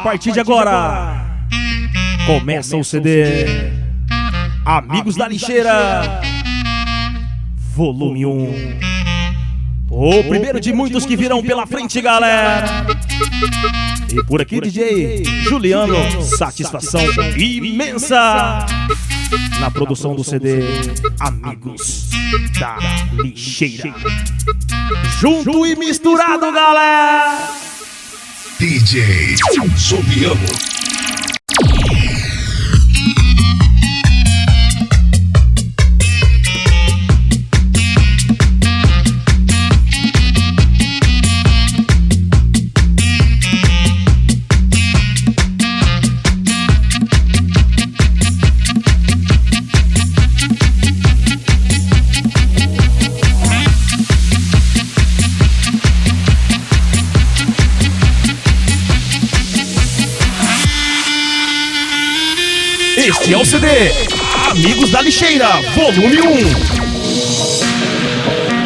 partir de agora, começa o CD Amigos da Lixeira, volume 1. O primeiro de muitos que virão pela frente, galera. E por aqui, DJ Juliano, satisfação imensa na produção do CD Amigos da Lixeira. Junto e misturado, galera. DJ Juliano. Este é o CD Amigos da Lixeira, volume 1.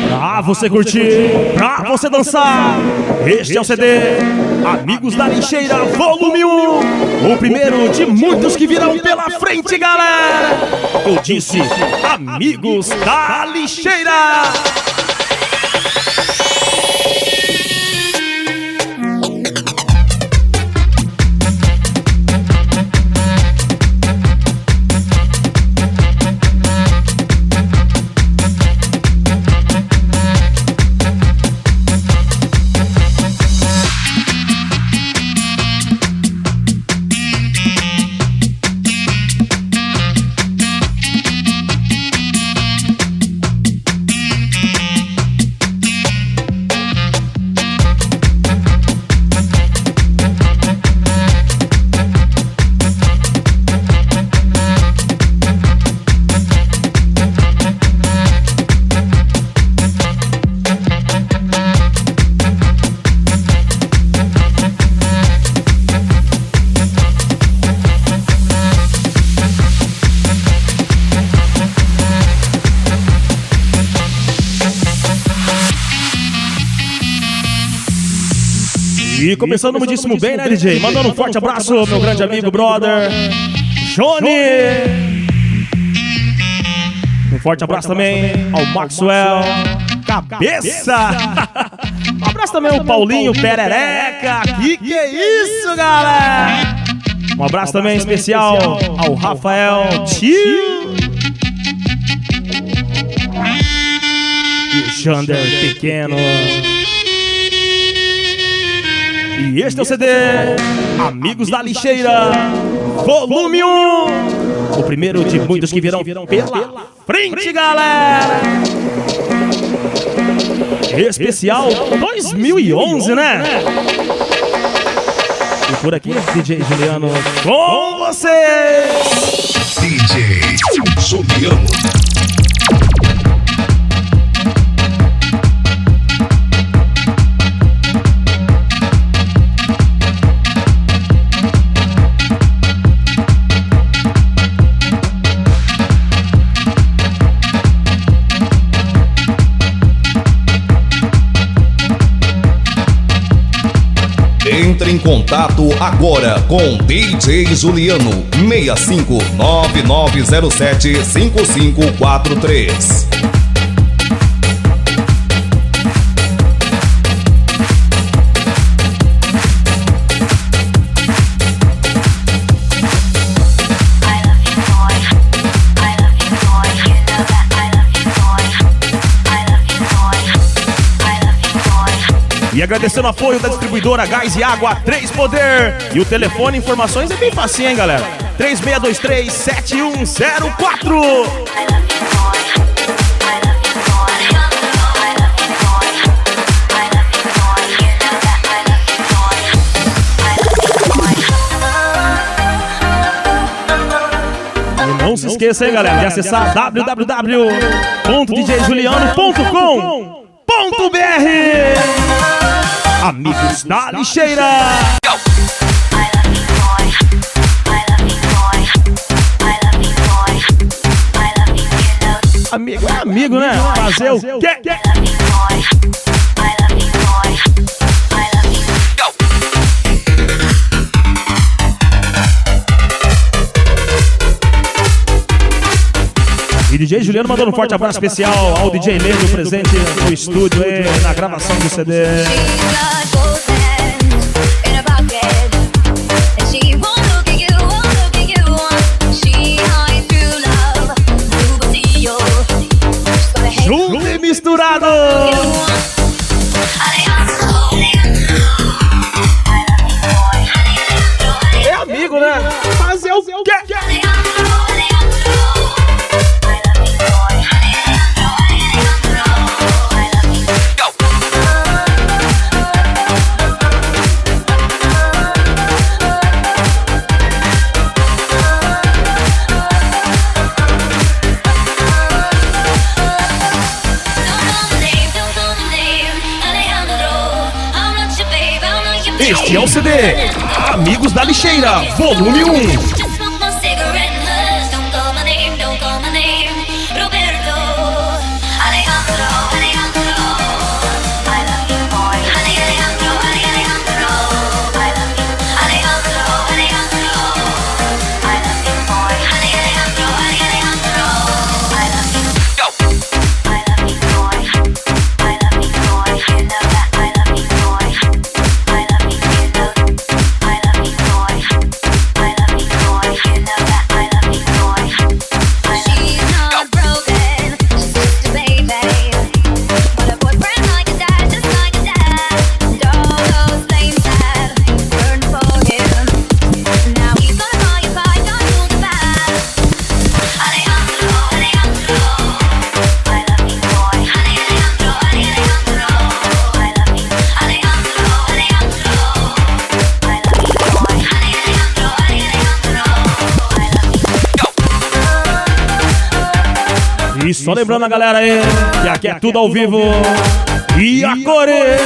Pra você curtir, pra você dançar. Este é o CD Amigos da Lixeira, volume 1. O primeiro de muitos que virão pela frente, galera. Eu disse Amigos da Lixeira. E começando muitíssimo bem, né, DJ? Mandando um forte abraço ao meu grande amigo, brother Johnny. Um forte abraço também ao Maxwell Cabeça. Um abraço também ao Paulinho Perereca. Que é isso, galera? Um abraço também especial ao Rafael Tio e o Jander Pequeno. E este é o CD Amigos da Lixeira, volume 1. O primeiro de muitos que virão pela frente, galera. Especial 2011, né? E por aqui, DJ Juliano com vocês. DJ Juliano. Entre em contato agora com DJ Juliano 6599075543. E agradecendo o apoio da distribuidora Gás e Água 3 Poder. E o telefone, informações é bem facinho, hein, galera? 3623-7104. E não se esqueça, hein, galera, de acessar www.djjuliano.com.br. Amigos da Lixeira. Amigo é amigo, né? Fazer o quê? DJ Juliano mandando um forte abraço especial ao DJ Leno, presente no estúdio aí, na gravação do CD. Junto e misturado! É amigo, né? Mas é o quê? Este é o CD Amigos da Lixeira, volume 1. E só lembrando a galera aí que aqui é tudo ao vivo e a cores.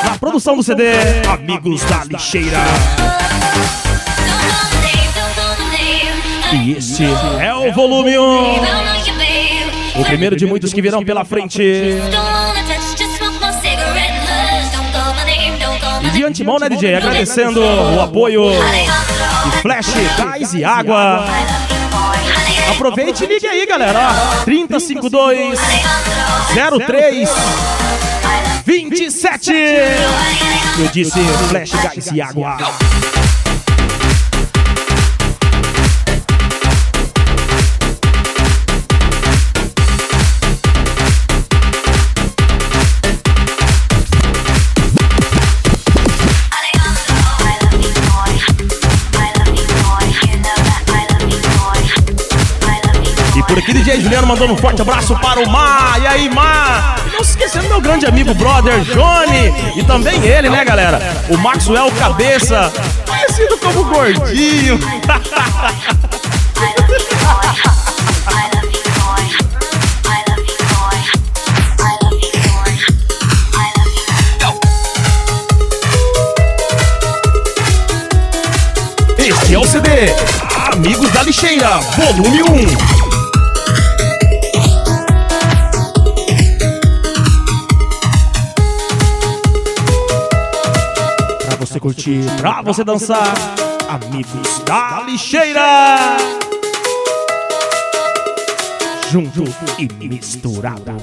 Na produção do CD Amigos da Lixeira. E esse é o volume 1, o primeiro de muitos que virão pela frente. E de antemão, né, DJ? Agradecendo o apoio de Flash, Gás e Água. Aproveite e ligue aí, galera. 3052 03 27. Eu disse Flash, Gás e Água. Por aqui, DJ Juliano mandando um forte abraço para o Mar. E aí, Mar? Não se esquecendo do meu grande amigo brother Johnny. E também ele, né, galera? O Maxwell Cabeça, conhecido como Gordinho. Este é o CD Amigos da Lixeira, volume 1. Você curtir, pra você dançar, Amigos da Lixeira, junto e misturado.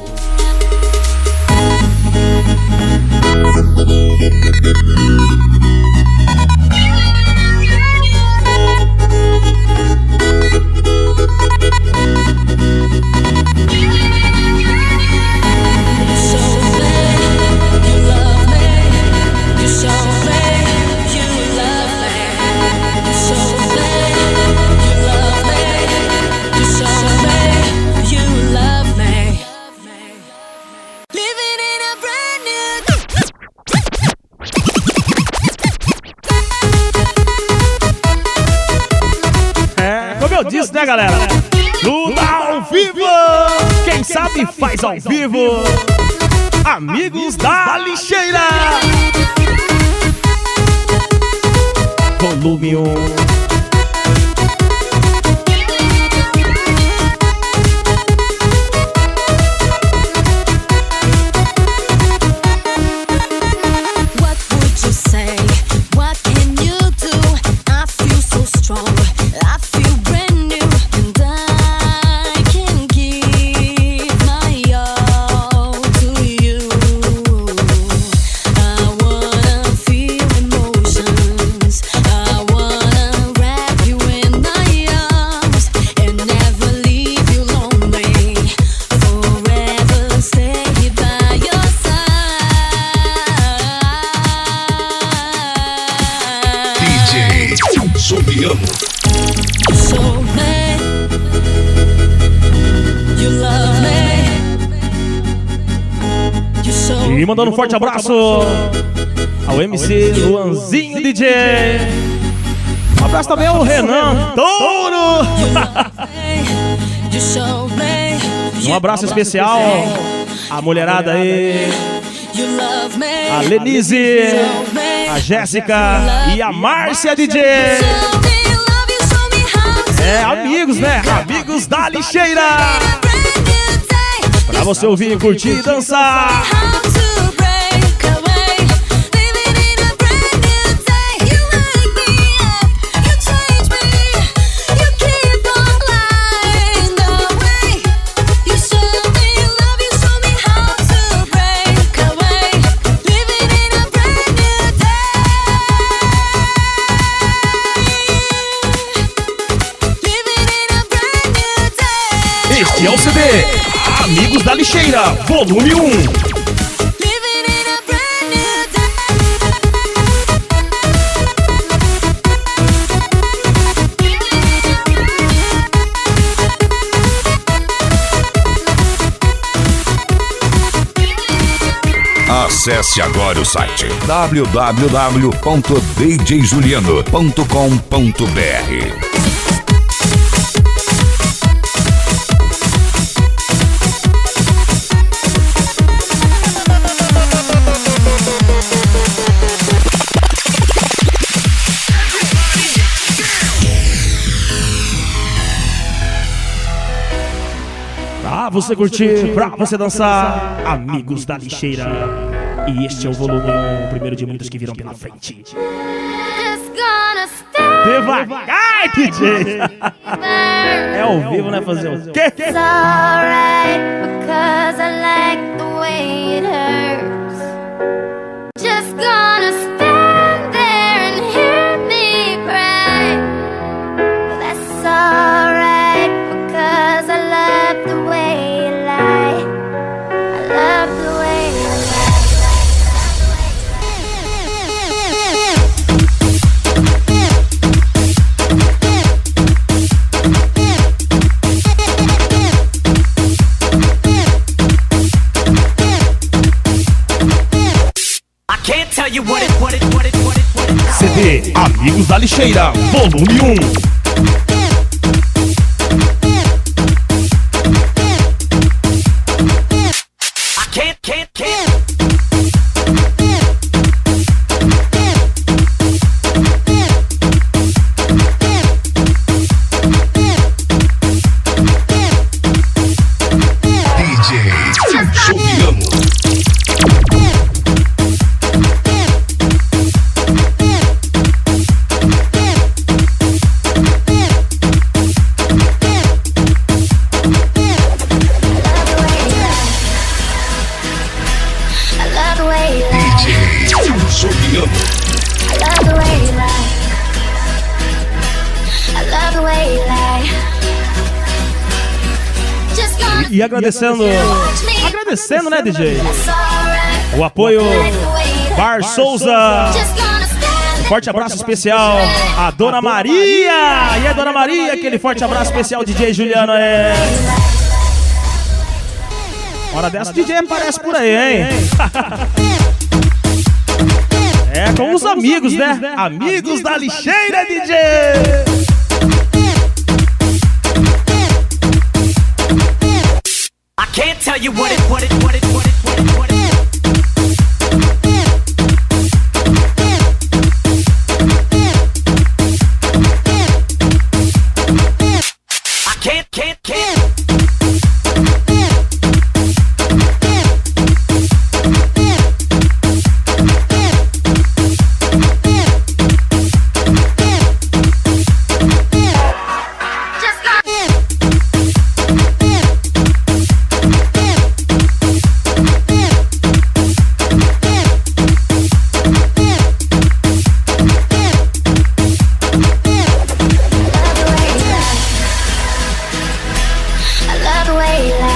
Disso, né, galera? Tudo ao vivo! Quem sabe faz ao vivo! Amigos da Lixeira! Volume 1. amo. E mandando um forte abraço ao MC Luanzinho DJ. Um abraço também ao Renan Touro. Um abraço especial à mulherada aí, a Lenise, a Jéssica e a Márcia DJ. É, amigos, né? Amigos da lixeira. Pra você ouvir, curtir e dançar. Este é o CD Amigos da Lixeira, volume 1. Acesse agora o site www.djjuliano.com.br. Pra você curtir, pra você dançar, Amigos da Lixeira. E este é o volume 1, o primeiro de muitos que virão pela frente. Devagar, DJ! É ao vivo, né? Fazer o quê? It's alright because I like the way it hurts. Just gonna stand there and hear me cry. That's alright because I love the way you lie. I love the way you CD Amigos da Lixeira, volume 1. DJ Juliano. E agradecendo, né, DJ? O apoio Bar Souza. Forte abraço especial a Dona Maria. E a Dona Maria, aquele forte abraço especial, DJ Juliano. Hora dessa, DJ aparece por aí, hein? É com os amigos, né? Amigos da Lixeira, DJ. I can't tell you what it. I can't.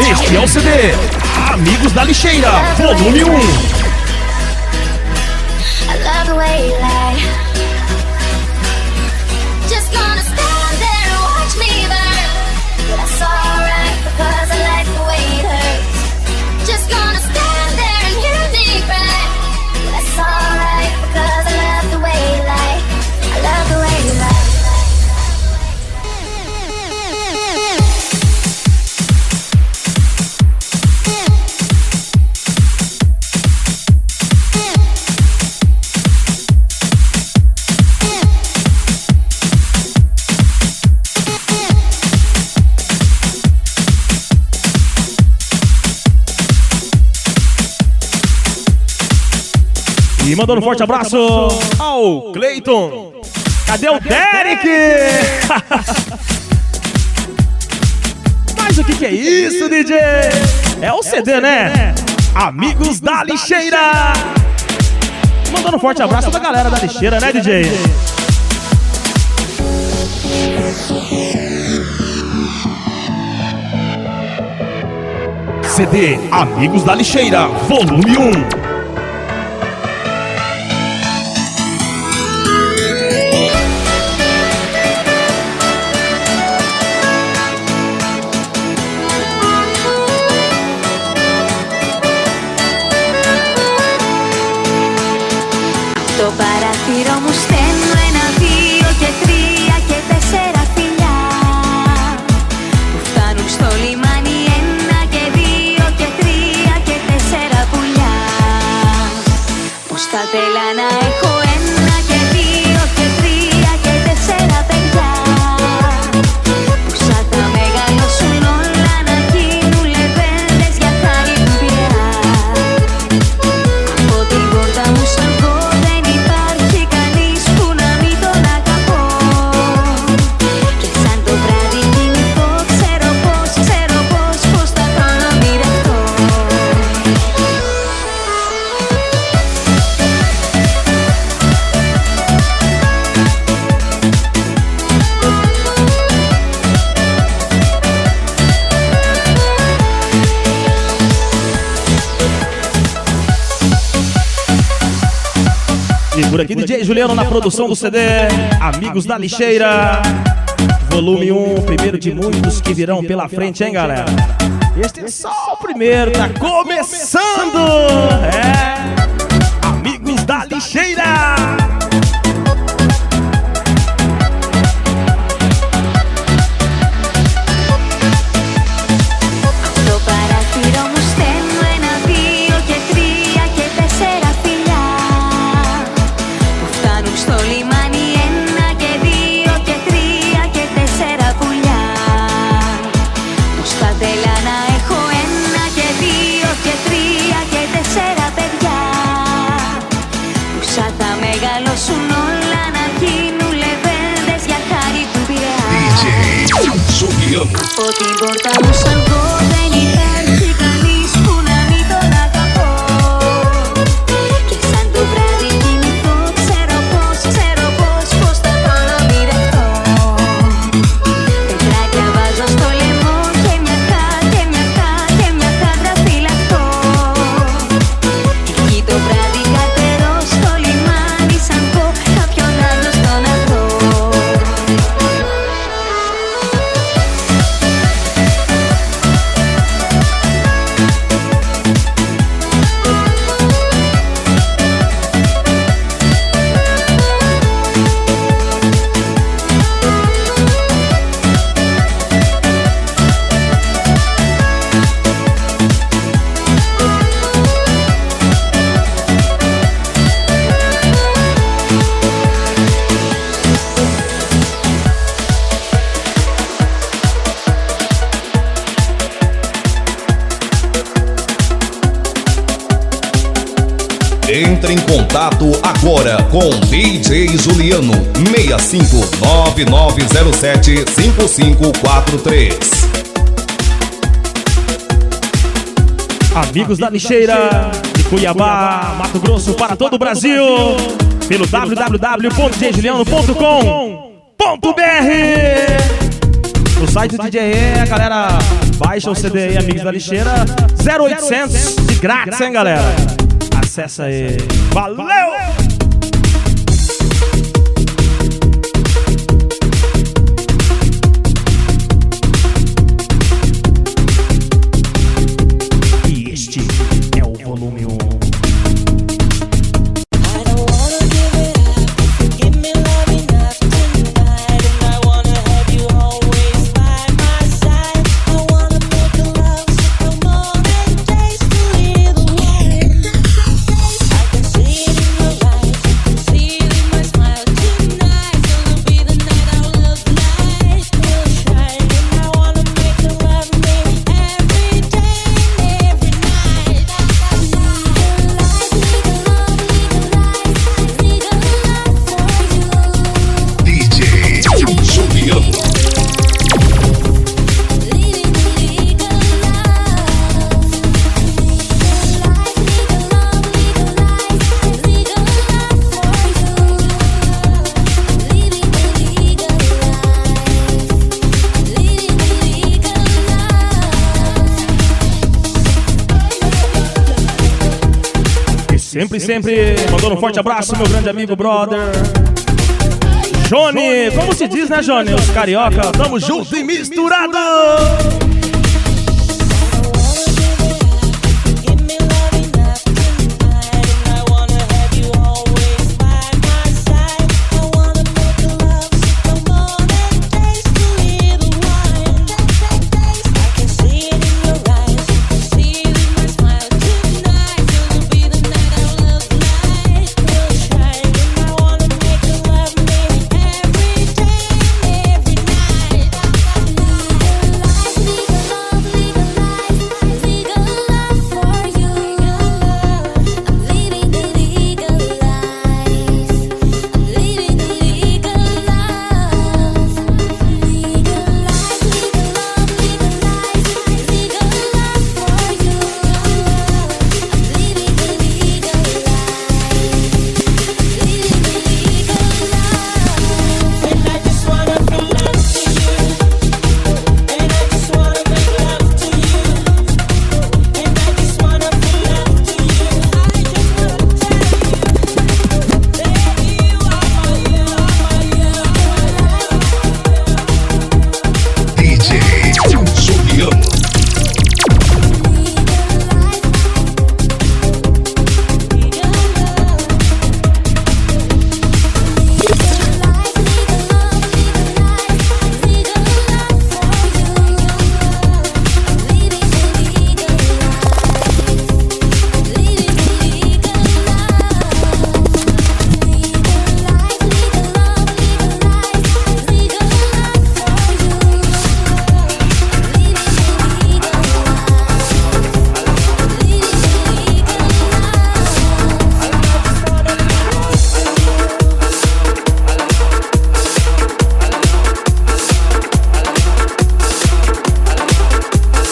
Este é o CD Amigos da Lixeira, volume 1. I love the way you lie. Just gonna E mandando um forte abraço ao Cleiton. Cadê o Derek? Mas o que é isso, DJ? É o CD, né? Amigos da Lixeira. Mandando um forte abraço da galera da Lixeira, né, DJ? CD Amigos da Lixeira, volume 1. Το παράθυρο μου στέλνω 1, 2 και 3 και 4 φιλιά που φτάνουν στο λιμάνι 1 και 2 και 3 και 4 πουλιά. Πως θα θέλα να έχω 1 και 2 και 3 και 4 παιδιά που σαν θα μεγαλώσουν όλα να γίνουν λεβέντες για χάρη του Πειραιά. Από την πόρτα μου σαν Por aqui DJ Juliano na produção do CD Amigos da Lixeira, volume 1, primeiro de muitos que virão pela frente, hein, galera? Este é só o primeiro, tá começando! É, Amigos da Lixeira! Από την πόρτα μου σαν πω δεν υπάρχει κανείς που να μην τον αγαπώ και σαν το βράδυ κοιμηθώ ξέρω πως θα τον ονειρευτώ. Πετράκια βάζω στο λαιμό και μια χάντρα φυλακτώ. Εκεί το βράδυ κατερώ στο λιμάνι σαν πω κάποιον άλλο στον αγρό. Entre em contato agora com DJ Juliano 6599075543. Amigos da Lixeira, de Cuiabá, Mato Grosso, para todo o Brasil, pelo www.djjuliano.com.br. No site do DJ, a galera baixa o CD aí, Amigos da Lixeira, 0800 de grátis, hein, galera? Acessa aí. Valeu! E este é o volume 1. I can see it in your eyes. sempre mandando um forte abraço, meu grande amigo, brother Johnny. Como se diz, né, Johnny? Os carioca, tamo junto e misturado.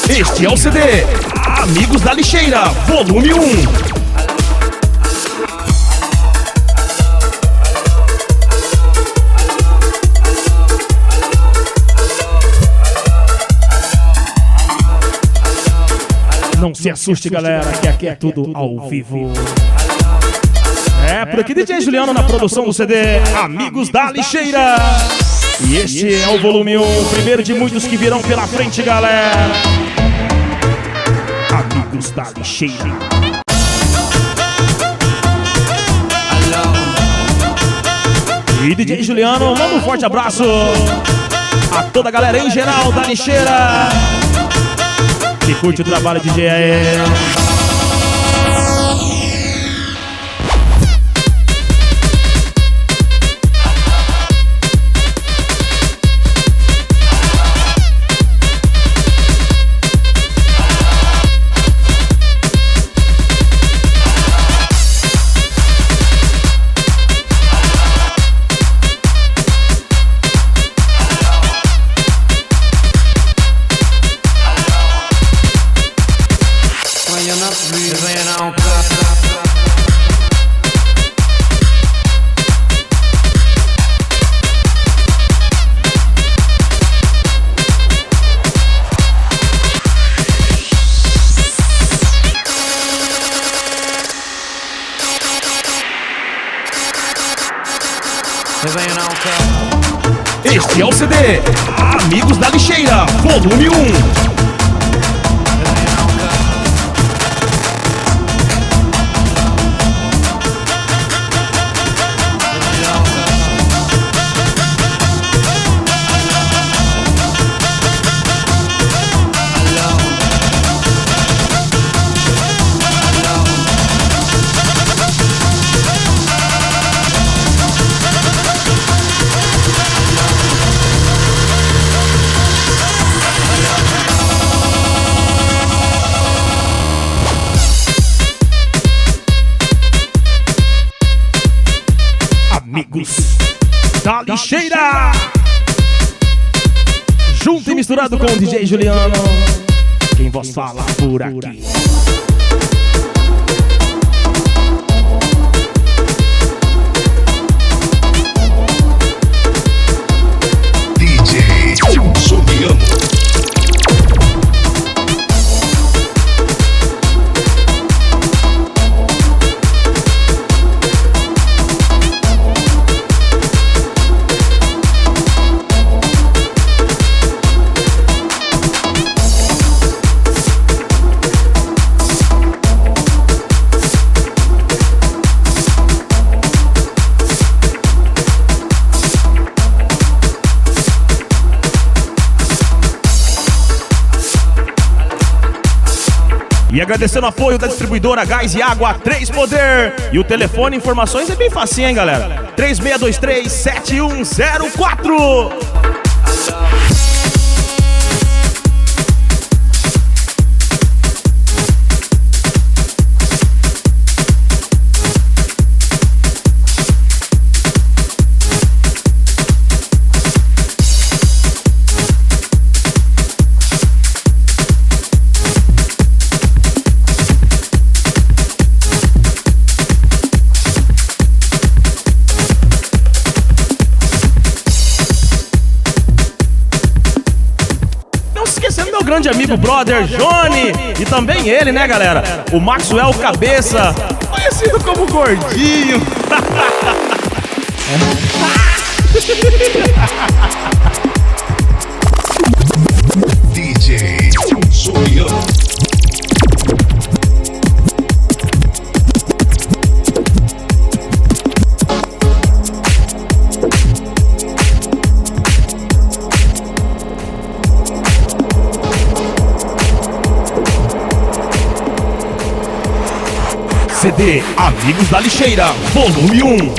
Este é o CD Amigos da Lixeira, volume 1. Não se assuste, galera, que aqui é tudo ao vivo. É, por aqui DJ Juliano na produção do CD Amigos da Lixeira. E este é o volume 1, o primeiro de muitos que virão pela frente, galera. Amigos da Lixeira. E DJ Juliano, manda um forte abraço a toda a galera em geral da Lixeira que curte o trabalho de DJ aí. Este é o CD Amigos da Lixeira, volume 1. Amigos da Lixeira, junto e misturado com o DJ Juliano, quem vos fala por aqui. DJ Juliano. agradecendo o apoio da distribuidora Gás e Água 3 Poder. E o telefone, informações é bem facinho, hein, galera? 3623-7104. Grande amigo brother Johnny e também ele, né, galera? O Maxwell Cabeça, conhecido como Gordinho. DJ Juliano. CD Amigos da Lixeira, volume 1.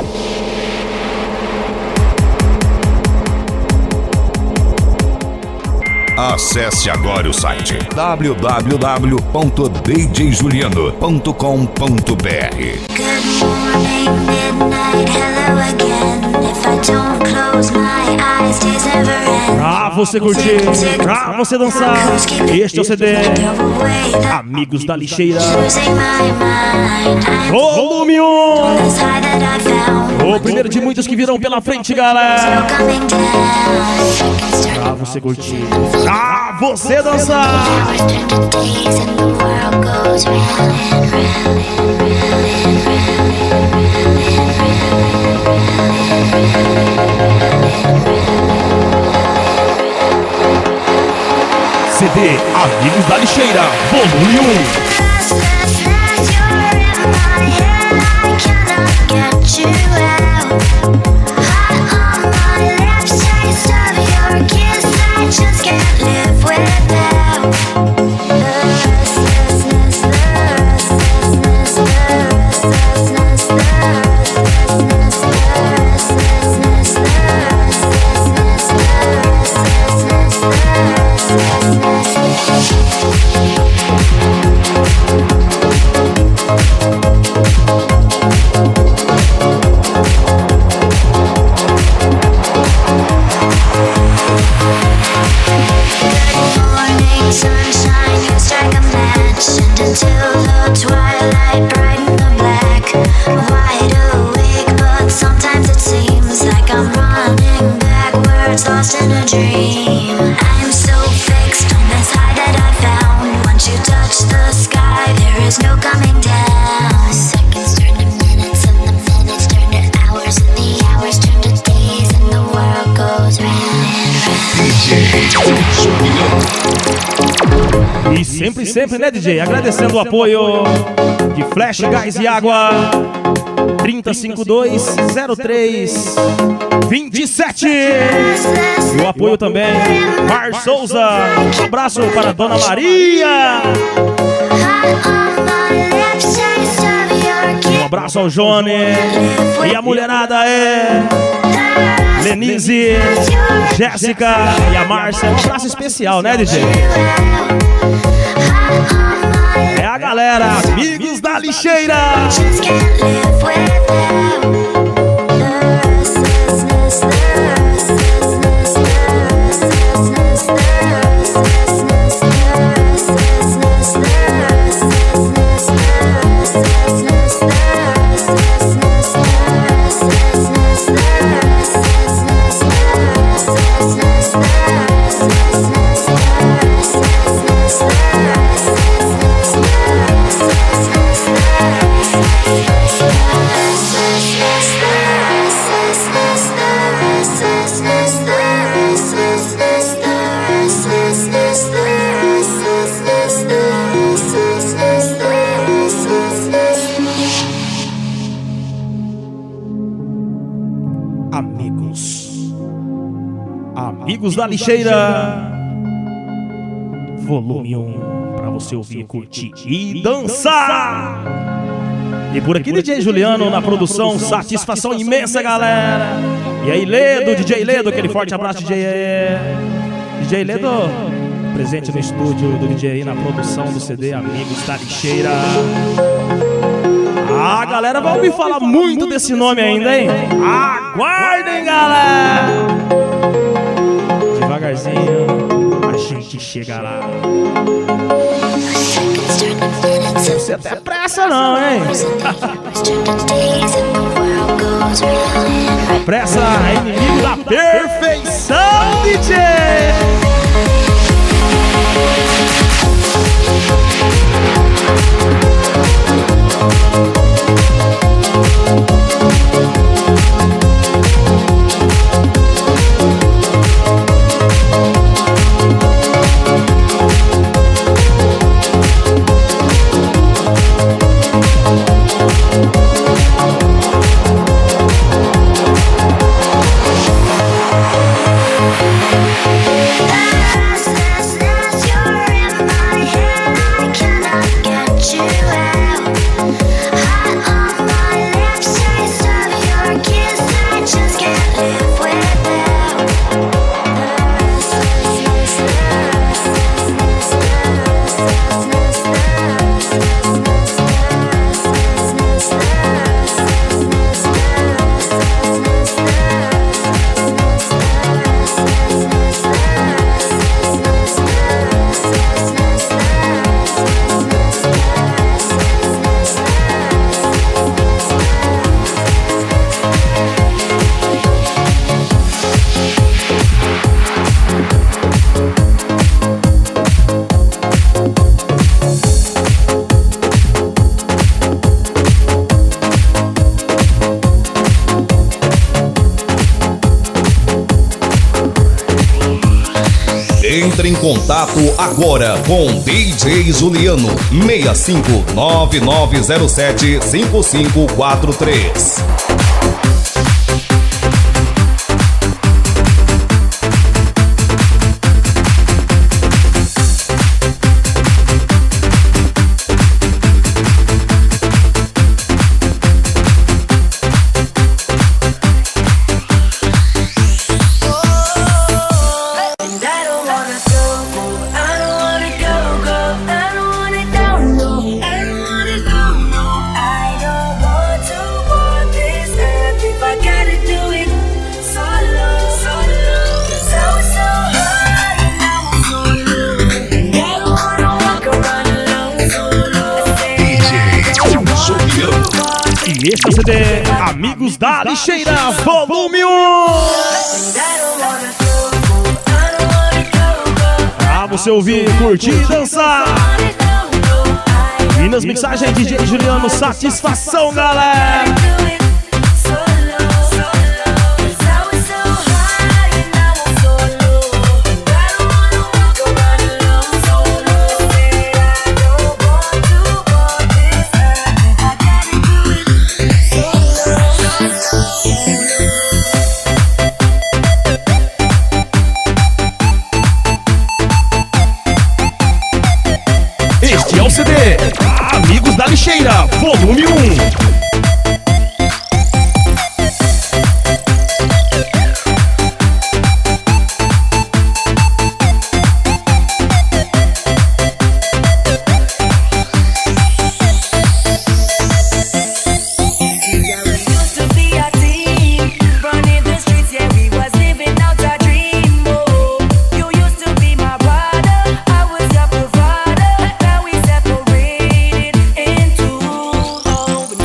Acesse agora o site www.djjuliano.com.br. Good morning, midnight, hello again. If I don't close my eyes, days never end. Pra você curtir, pra você dançar, este é o CD Amigos da Lixeira, volume 1. O primeiro de muitos que virão pela frente, galera. Pra você curtir, pra você dançar. CD Amigos da Lixeira, volume 1. E sempre, né, DJ? Agradecendo o apoio de Flash, Gás e Água 3052-0327. E o apoio também, Mar Souza. Um abraço para Dona Maria. Um abraço ao Johnny. E a mulherada é Lenise, Jéssica e a Márcia. Um abraço especial, né, DJ? É a galera, Amigos da Lixeira. Amigos da Lixeira, volume 1 pra você ouvir, curtir e dançar. E por aqui DJ Juliano na produção, satisfação imensa, galera. E aí, Ledo, DJ Ledo, aquele forte abraço, DJ Ledo, presente no estúdio do DJ aí na produção do CD Amigos da Lixeira. A galera vai ouvir falar muito desse nome ainda, hein? Aguardem, galera! Devagarzinho, a gente chega lá. Não precisa ter pressa não, hein? Pressa é inimigo da perfeição, DJ! Entre em contato agora com DJ Juliano 6599075543. E esse é o CD Amigos da Lixeira, volume 1. Pra você ouvir, curtir e dançar. E nas mixagens DJ Juliano, satisfação, galera. Este é o CD Amigos da Lixeira, volume 1.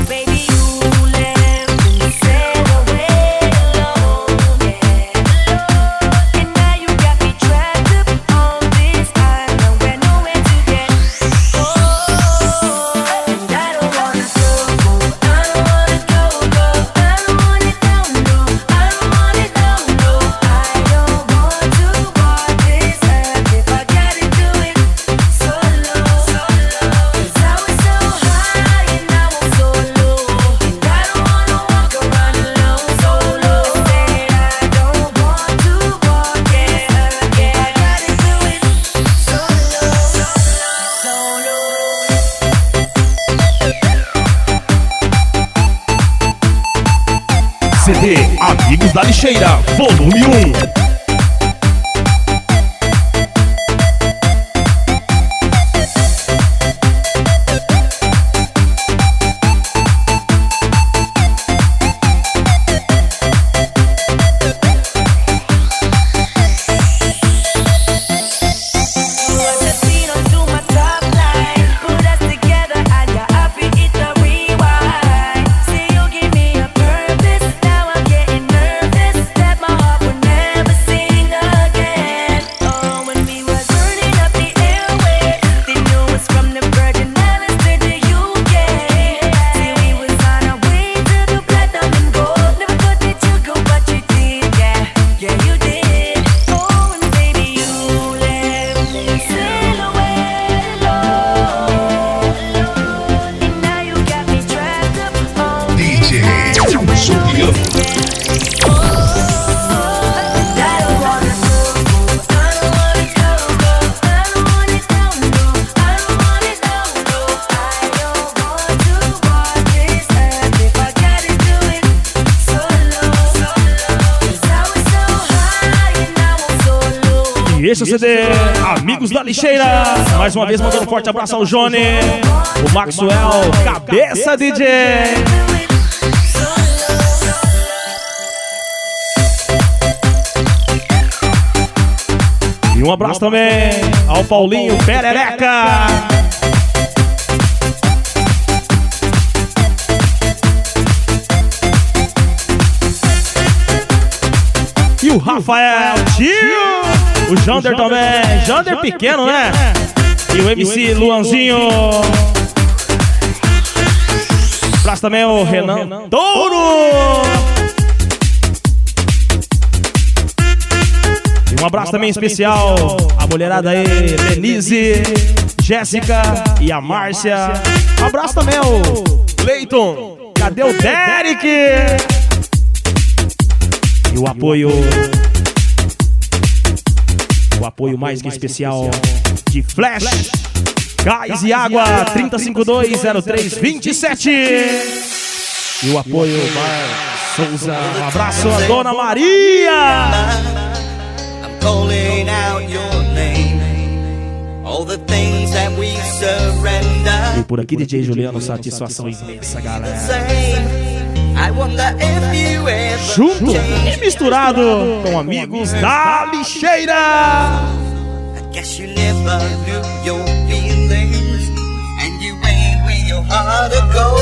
Baby CD Amigos da Lixeira, volume 1. Esse é o CD Amigos da Lixeira. Mais uma vez mandando um forte abraço ao Johnny, o Maxwell, Cabeça DJ. E um abraço também ao Paulinho Perereca. E o Rafael, tio. O Jander também, Jander pequeno, né? E o MC Luanzinho. Abraço também o Renan Touro. E um abraço também especial à mulherada aí, Denise, Jéssica e a Márcia. Um abraço também ao Cleiton. Cadê o Derek? E o apoio mais que especial de Flash, Gás e Água 3052-0327. E o apoio Mar Souza. Um abraço a Dona Maria. I'm calling out your name. All the things that we surrender. E por aqui DJ Juliano, satisfação imensa, galera. Junto e misturado com Amigos da Lixeira. Guess you never knew your feelings, and you ain't where your heart to go.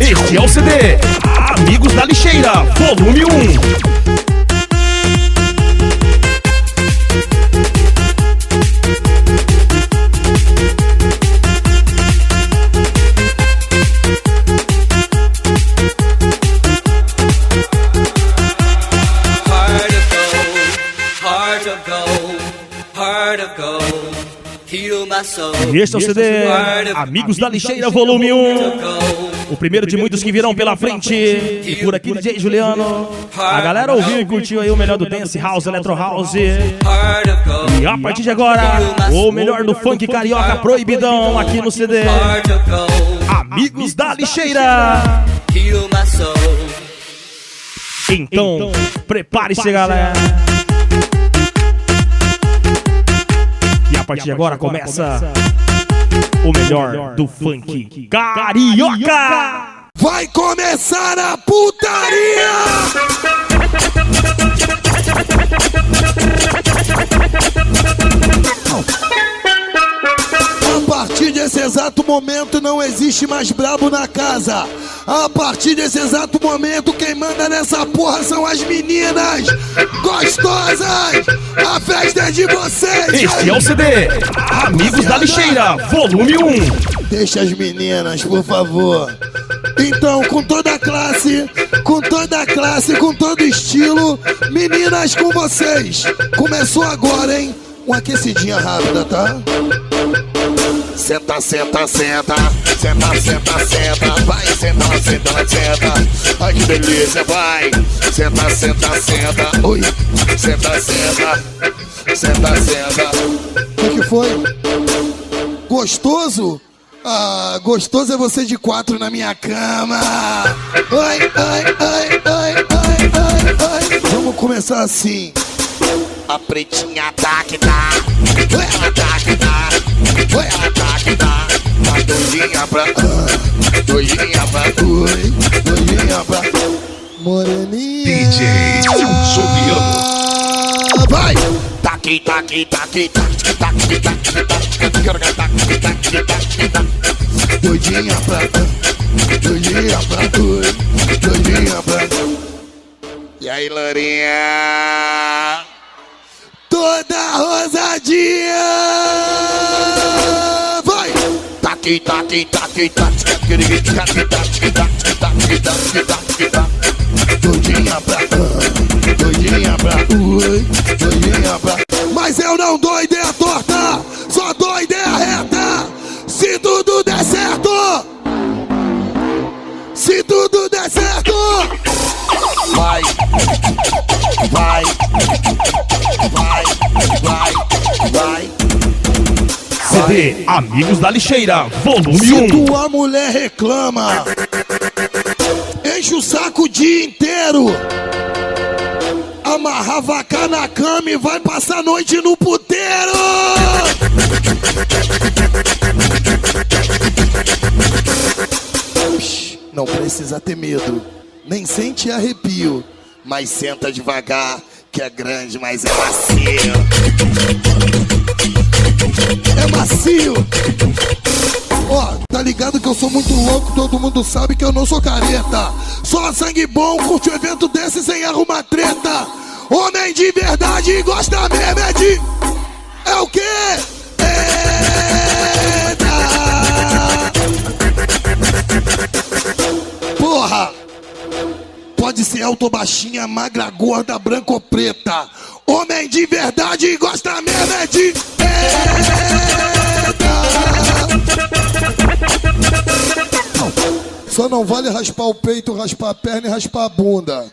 Este é o CD Amigos da Lixeira, volume 1. E este é o CD Amigos da Lixeira, volume 1. O primeiro de muitos que virão pela frente. E por aqui DJ Juliano. A galera ouviu e curtiu aí o melhor do Dance House, Electro House. E a partir de agora, o melhor do funk carioca proibidão aqui no CD Amigos da Lixeira. Então, prepare-se, galera. E a partir de agora começa o melhor do funk carioca. Vai começar a putaria! A partir desse exato momento não existe mais brabo na casa. A partir desse exato momento quem manda nessa porra são as meninas gostosas. A festa é de vocês. Este é o CD Amigos da Lixeira, volume 1. Deixa as meninas, por favor. Então, com toda a classe, com todo estilo, meninas, com vocês. Começou agora, hein? Uma aquecidinha rápida, tá? Senta, senta, senta. Senta, senta, senta. Vai, senta, senta, senta. Ai, que delícia, vai. Senta, senta, senta. Oi, senta, senta. Senta, senta. O que foi? Gostoso? Ah, gostoso é você de 4 na minha cama. Ai, ai, ai, ai, ai, ai, ai. Vamos começar assim. A pretinha tá que tá. Ela tá que tá. Ela tá que tá. Tá doidinha pra... doidinha pra... doidinha pra... Moreninha. DJ Juliano. Vai! Taqui, taqui, taqui, taqui, taqui, taqui, taqui, taqui, taqui. Doidinha pra... doidinha pra... doidinha pra... E aí, Lourinha? Toda rosadinha! Vai! Taqui, taqui, taqui, taqui, taqui, taqui, taqui, taqui, taqui, taqui. Doidinha pra... doidinha pra... doidinha pra... Mas eu não dou ideia torta, só dou ideia reta. Se tudo der certo, se tudo der certo, vai, vai, vai, vai, vai. CD Amigos da Lixeira, volume Se 1. tua mulher reclama, enche o saco o dia inteiro, amarra a vaca na cama e vai passar a noite no puteiro. Não precisa ter medo, nem sente arrepio, mas senta devagar, que é grande, mas é macio. É macio. Ó, tá ligado que eu sou muito louco, todo mundo sabe que eu não sou careta. Só sangue bom, curte um evento desse sem arrumar treta. Homem de verdade gosta mesmo é de... é o quê? Eita! Porra! Pode ser alto ou baixinha, magra, gorda, branca ou preta. Homem de verdade gosta mesmo é de... Só não vale raspar o peito, raspar a perna e raspar a bunda.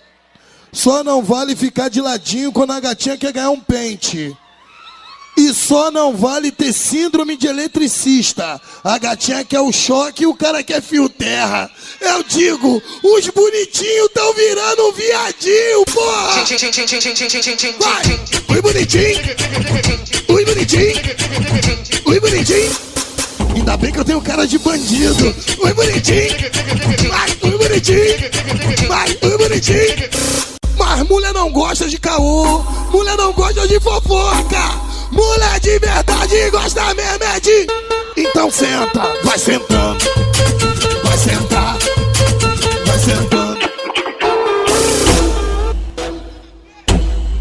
Só não vale ficar de ladinho quando a gatinha quer ganhar um pente. E só não vale ter síndrome de eletricista. A gatinha quer o choque e o cara quer fio terra. Eu digo, os bonitinhos tão virando um viadinho, porra! Vai! Oi, bonitinho! Oi, bonitinho! Oi, bonitinho! Ainda bem que eu tenho cara de bandido. Oi, bonitinho! Vai! Oi, bonitinho! Vai! Oi, bonitinho! Mas mulher não gosta de caô, mulher não gosta de fofoca. Mulher de verdade gosta mesmo é de... Então senta, vai sentando, vai sentar, vai sentando.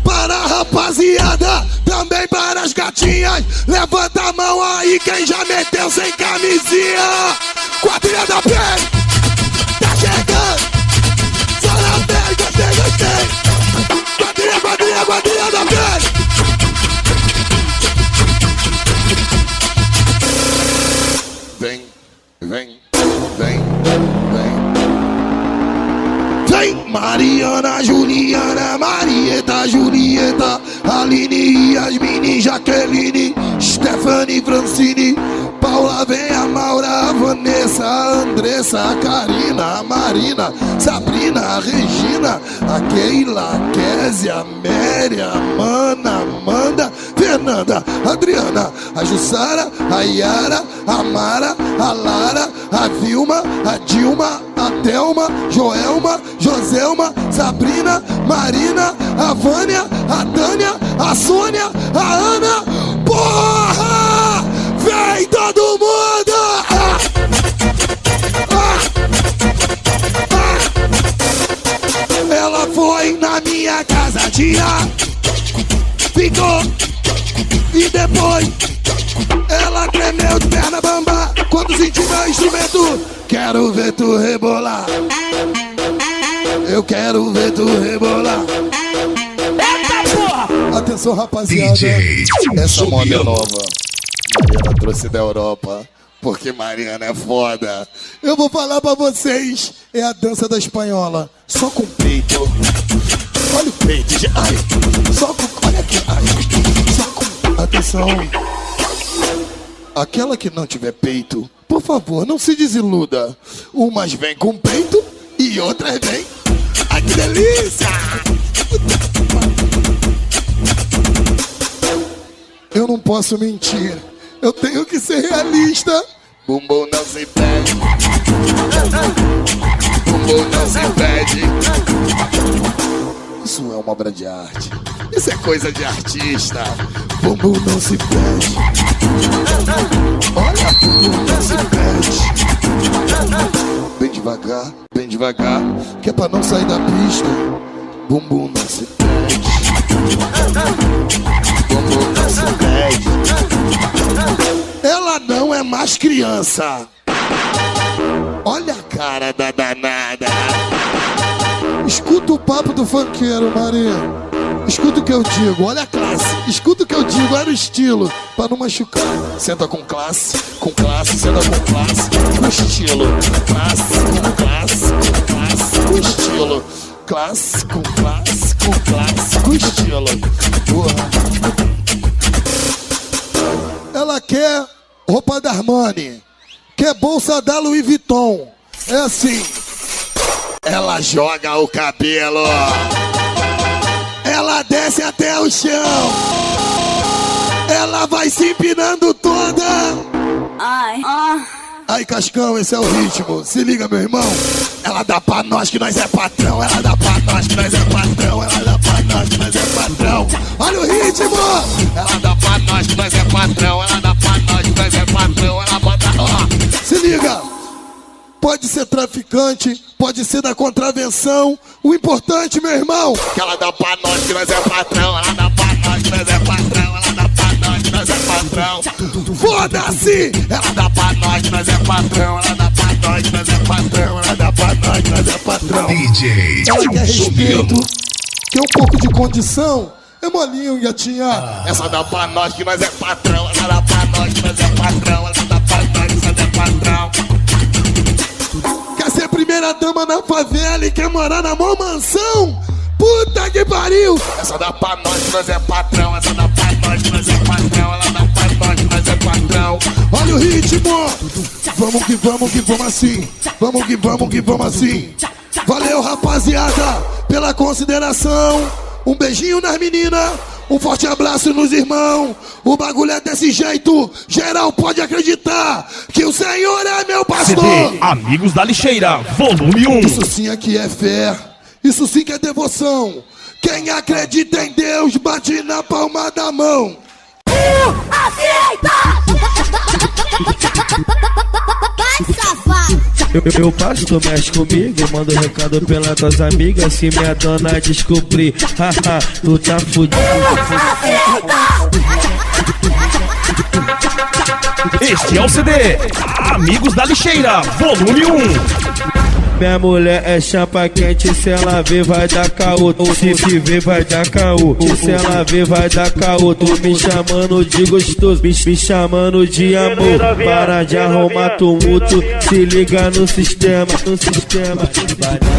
Para a rapaziada, também para as gatinhas. Levanta a mão aí quem já meteu sem camisinha. Quadrilha da pele, tá chegando. Só na pele, gostei, gostei. Quadrilha, quadrilha, quadrilha da pele. Vem, vem, vem, vem. Vem! Mariana, Juliana, Marieta, Julieta, Aline, Yasmine, Jaqueline, Stephanie, Francine, Paula, vem a Maura, a Vanessa, a Andressa, a Karina, a Marina, Sabrina, a Regina, a Keila, a Kézia, a Mary, a Mana, Amanda, Fernanda, a Adriana, a Jussara, a Yara, a Mara, a Lara, a Vilma, a Dilma, a Thelma, Joelma, Joselma, Sabrina, Marina, a Vânia, a Tânia, a Sônia, a Ana. Porra! Vem todo mundo! Ela foi na minha casa dia, ficou e depois ela tremeu de perna bamba quando sentiu meu instrumento. Quero quero ver tu rebolar. Eu quero ver tu rebolar. Eita porra! Atenção, rapaziada. DJ Essa moda é Sobiano. nova. Mariana trouxe da Europa, porque Mariana é foda. Eu vou falar pra vocês, é a dança da espanhola. Só com peito. Olha o peito, ai. Só com, olha aqui, ai. Só com, atenção. Aquela que não tiver peito, por favor, não se desiluda. Umas vêm com peito e outras vêm. Ai, que delícia! Eu não posso mentir. Eu tenho que ser realista. Bumbum não se pede. Bumbum não se pede. Isso é uma obra de arte. Isso é coisa de artista. Bumbum não se pede. Olha, bumbum não se pede. Bem devagar, que é pra não sair da pista. Bumbum não se pede. Bumbum não se pede. Ela não é mais criança. Olha a cara da danada. Escuta o papo do funkeiro, Maria. Escuta o que eu digo, olha a classe. Escuta o que eu digo, olha o estilo. Pra não machucar. Senta com classe, senta com classe, com estilo. Classe, com classe, com classe, com estilo. Classe, com classe, com classe, com estilo. Porra. Ela quer roupa da Armani, quer bolsa da Louis Vuitton. É assim. Ela joga o cabelo, ela desce até o chão, ela vai se empinando toda. Aí, Cascão, esse é o ritmo. Se liga, meu irmão. Ela dá pra nós que nós é patrão. Ela dá pra nós que nós é patrão. Ela dá pra nós que nós é patrão. Olha o ritmo. Ela dá pra nós que nós é patrão. Ela dá pra nós que nós é patrão. Ela bota, ó. Se liga. Pode ser traficante, pode ser da contravenção. O importante, meu irmão, que ela dá pra nós que nós é patrão. Ela dá pra nós que nós é patrão. Ela dá pra nós que nós é patrão. Foda-se! Ela dá pra nós que nós é patrão. Ela dá pra nós que nós é patrão. Ela dá pra nós que nós é patrão. DJ Ela quer Sobiano. respeito, quer um pouco de condição. É molinho, gatinha. Essa dá pra nós que nós é patrão. Ela dá pra nós que nós é patrão. Ela dá pra nós que nós é patrão. Quer ser primeira dama na favela e quer morar na mó mansão? Puta que pariu! Essa dá pra nós que nós é patrão. Essa dá pra nós que nós é patrão. Ela dá pra nós que nós é patrão. Olha o ritmo! Vamos que vamos assim. Vamos que vamos assim. Valeu, rapaziada, pela consideração. Um beijinho nas meninas. Um forte abraço nos irmãos. O bagulho é desse jeito. Geral pode acreditar que o Senhor é meu pastor. CD Amigos da Lixeira, volume 1. Isso sim aqui é fé. Isso sim que é devoção. Quem acredita em Deus, bate na palma da mão. Eu passo, tu mexe comigo, mando recado pela tuas amigas. Se minha dona descobrir, haha, tu tá fudido. Este é o CD Amigos da Lixeira, volume 1. Minha mulher é chapa quente, se ela ver vai dar caô. Se ver vai dar caô. Se ela ver vai dar caô. Tu me chamando de gostoso, me chamando de amor. Para de arrumar tumulto, se liga no sistema,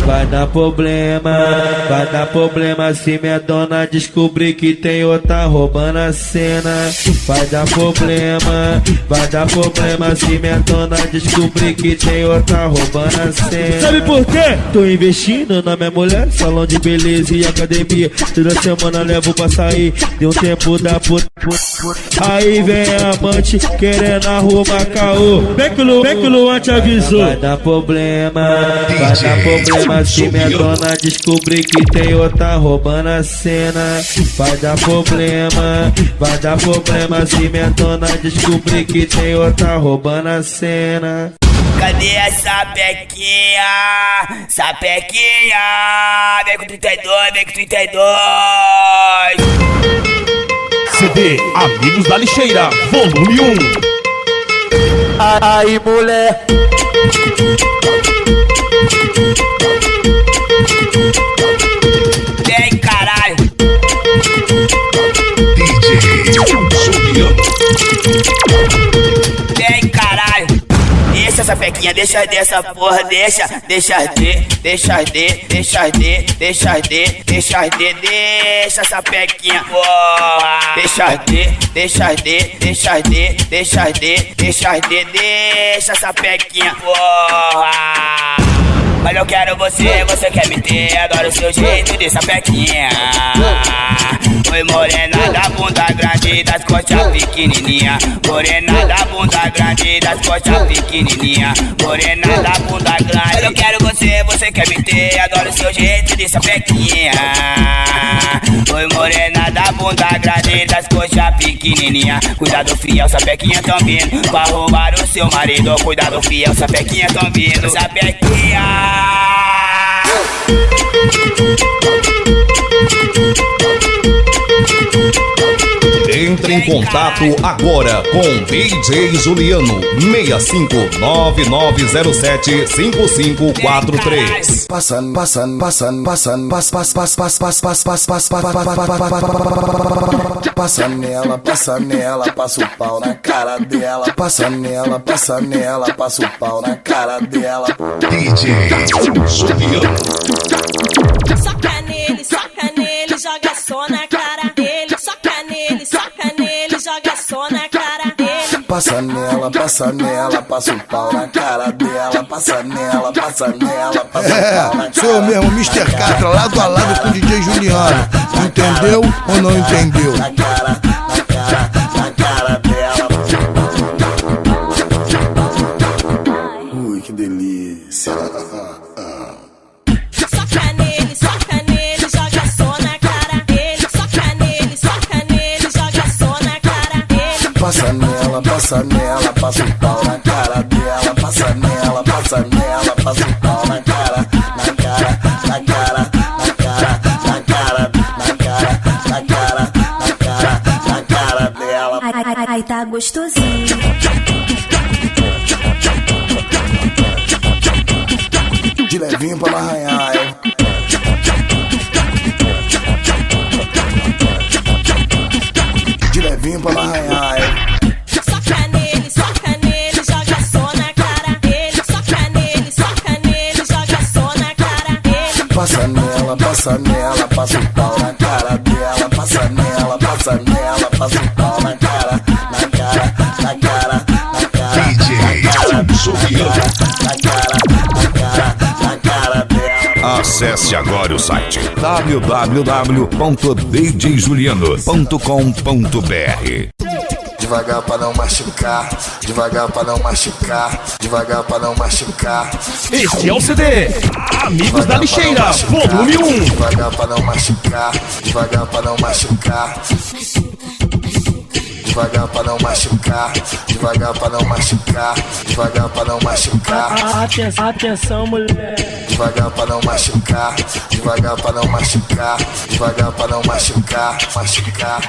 Vai dar problema se minha dona descobrir que tem outra roubando a cena. Vai dar problema se minha dona descobrir que tem outra roubando a cena. Sabe por quê? Tô investindo na minha mulher, salão de beleza e academia. Toda semana levo pra sair, deu tempo da puta. Aí vem a amante querendo arrumar caô. Bem que o Luan te avisou. Vai dar problema se minha dona descobrir que tem outra roubando a cena. Vai dar problema se minha dona descobrir que tem outra roubando a cena. Cadê a sapequinha? Sapequinha! Vem com 32, vem com 32! CD Amigos da Lixeira, volume 1. Aí mulher, Vem, caralho. DJ Juliano. Vem, caralho. Deixa essa pequinha, deixa dessa porra, deixa essa pequinha, porra. Deixa essa pequinha, porra. Mas eu quero você quer me ter. Adoro o seu jeito de sapequinha. Oi, morena da bunda grande, das costas pequenininha. Morena da bunda grande, das costas pequenininha. Morena da bunda grande. Mas eu quero você quer me ter. Adoro o seu jeito de sapequinha. Oi, morena da bunda grande, das costas pequenininha. Cuidado fiel, sapequinha tão vindo pra roubar o seu marido. Cuidado fiel, sapequinha tão vindo. Sapequinha. Entre em contato agora com DJ Juliano 6599075543. Passa nela, passa o pau na cara dela. Passa nela, passa o pau na cara dela. DJ Juliano. Soca nele, joga só na cara dele. Soca nele, joga só na cara dele. Passa nela, passa o pau na cara dela. Passa nela, passa o pau na cara. Sou eu mesmo, Mr. Catra, lado a lado com o DJ Juliano. Entendeu ou não entendeu? Na cara dela. Ui, que delícia. Soca nele, joga só na cara dele. Soca nele, joga só na cara dele. Passa nela, passa o pau na cara dela. Passa nela, passa o pau na cara dela. Ai, tá gostosinho. De levinho pra não arranhar, hein? De levinho pra não arranhar, hein? Soca nele, joga só na cara dele. Soca nele, joga só na cara dele. Passa nela, passa o pau na cara dela. Passa nela, passa o pau na cara DJ Juliano. Acesse agora o site www.djjuliano.com.br. Devagar pra não machucar, devagar pra não machucar, devagar pra não machucar. Este é o CD Amigos da Lixeira, volume 1. Devagar pra não machucar, devagar pra não machucar. Devagar pra não machucar, devagar pra não machucar, devagar pra não machucar. Atenção, mulher. Devagar pra não machucar, devagar pra não machucar, devagar pra não machucar, machucar.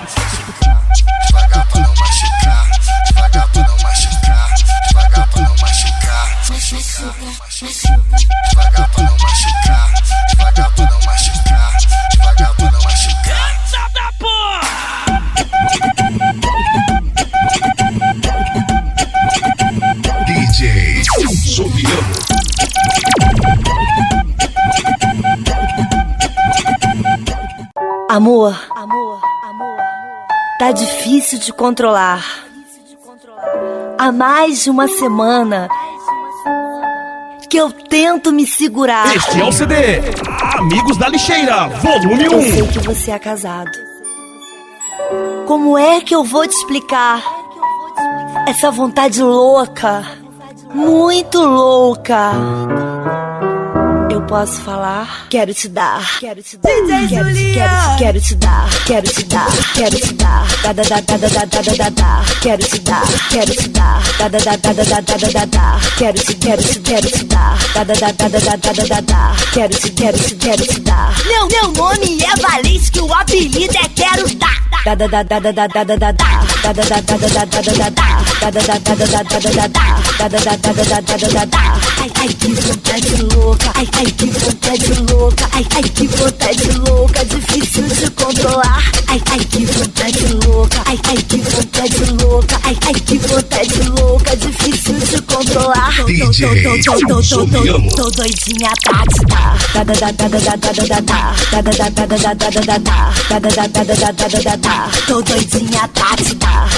Devagar pra não machucar, devagar pra não machucar, devagar pra não machucar, machucar, machucar. Devagar pra não machucar, devagar pra não machucar, devagar pra não machucar. DJ Juliano. Amor, tá difícil de controlar. Há mais de uma semana que eu tento me segurar. Este é o CD Amigos da Lixeira, volume 1. Eu sei que você é casado. Como é que eu vou te explicar essa vontade louca, muito louca? Eu posso falar? Quero te dar, quero te dar, quero te dar, quero te dar, quero te dar, quero te dar, quero te dar, quero te dar, quero te dar. Meu nome é Valente, que o apelido é Quero Dar. Ai, que vontade louca, ai, que vontade louca, ai, que vontade louca, difícil de controlar. Ai, que vontade louca, ai, que vontade louca, ai, que vontade louca, difícil de controlar. Tô doidinha pra te dar. Tô doidinha pra te dar.